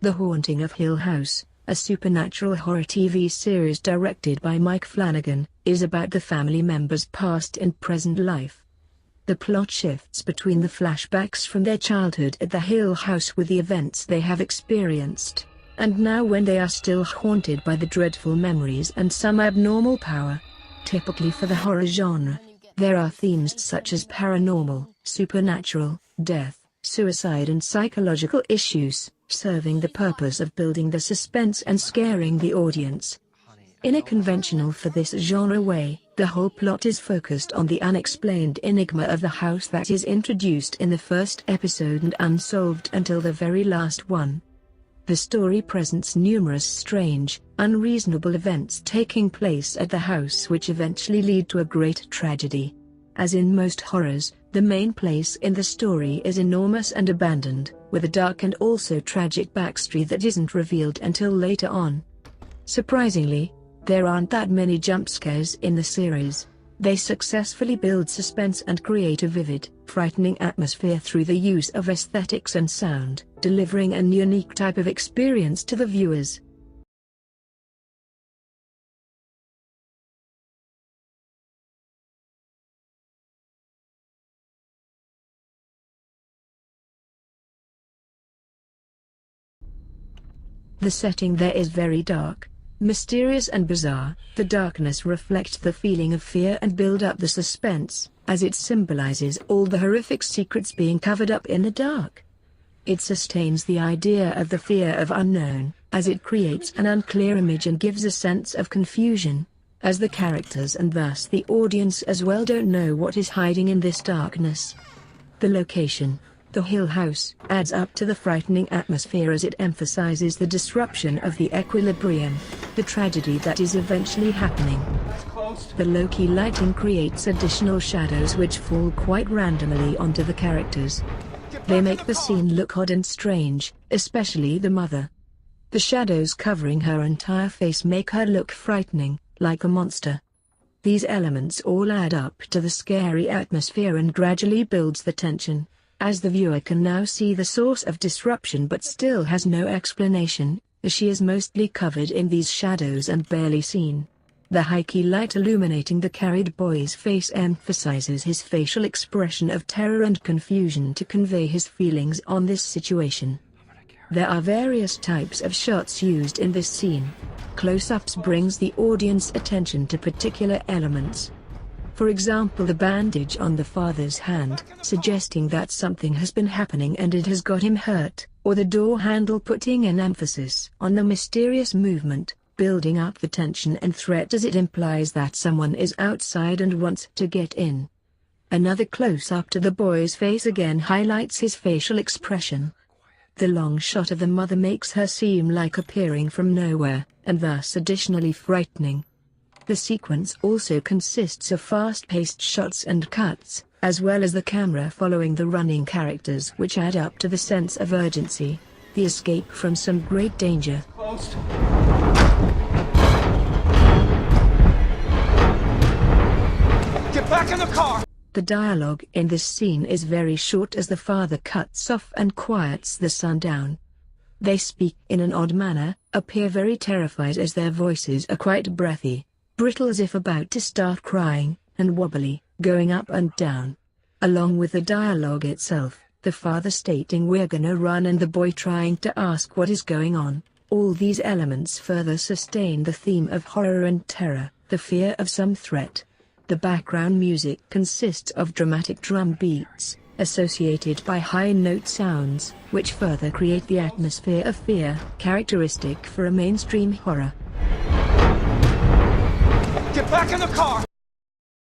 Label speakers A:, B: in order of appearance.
A: The Haunting of Hill House, a supernatural horror TV series directed by Mike Flanagan, is about the family members' past and present life. The plot shifts between the flashbacks from their childhood at the Hill House with the events they have experienced, and now when they are still haunted by the dreadful memories and some abnormal power. Typically for the horror genre, there are themes such as paranormal, supernatural, death, suicide and psychological issues, serving the purpose of building the suspense and scaring the audience. In a conventional for this genre way, the whole plot is focused on the unexplained enigma of the house that is introduced in the first episode and unsolved until the very last one. The story presents numerous strange, unreasonable events taking place at the house which eventually lead to a great tragedy. As in most horrors, the main place in the story is enormous and abandoned, with a dark and also tragic backstory that isn't revealed until later on. Surprisingly, there aren't that many jump scares in the series. They successfully build suspense and create a vivid, frightening atmosphere through the use of aesthetics and sound, delivering a unique type of experience to the viewers. The setting there is very dark, mysterious and bizarre. The darkness reflects the feeling of fear and build up the suspense, as it symbolizes all the horrific secrets being covered up in the dark. It sustains the idea of the fear of unknown, as it creates an unclear image and gives a sense of confusion, as the characters and thus the audience as well don't know what is hiding in this darkness. The location, the Hill House, adds up to the frightening atmosphere as it emphasizes the disruption of the equilibrium, the tragedy that is eventually happening. The low-key lighting creates additional shadows which fall quite randomly onto the characters. They make the scene look odd and strange, especially the mother. The shadows covering her entire face make her look frightening, like a monster. These elements all add up to the scary atmosphere and gradually builds the tension, as the viewer can now see the source of disruption but still has no explanation, as she is mostly covered in these shadows and barely seen. The high-key light illuminating the carried boy's face emphasizes his facial expression of terror and confusion to convey his feelings on this situation. There are various types of shots used in this scene. Close-ups brings the audience attention to particular elements. For example, the bandage on the father's hand, suggesting that something has been happening and it has got him hurt, or the door handle putting an emphasis on the mysterious movement, building up the tension and threat as it implies that someone is outside and wants to get in. Another close-up to the boy's face again highlights his facial expression. The long shot of the mother makes her seem like appearing from nowhere, and thus additionally frightening. The sequence also consists of fast-paced shots and cuts, as well as the camera following the running characters which add up to the sense of urgency, the escape from some great danger. Get back in the car! The dialogue in this scene is very short as the father cuts off and quiets the son down. They speak in an odd manner, appear very terrified as their voices are quite breathy, brittle as if about to start crying, and wobbly, going up and down. Along with the dialogue itself, the father stating "we're gonna run" and the boy trying to ask what is going on, all these elements further sustain the theme of horror and terror, the fear of some threat. The background music consists of dramatic drum beats, associated by high-note sounds, which further create the atmosphere of fear, characteristic for a mainstream horror. Get back in the car!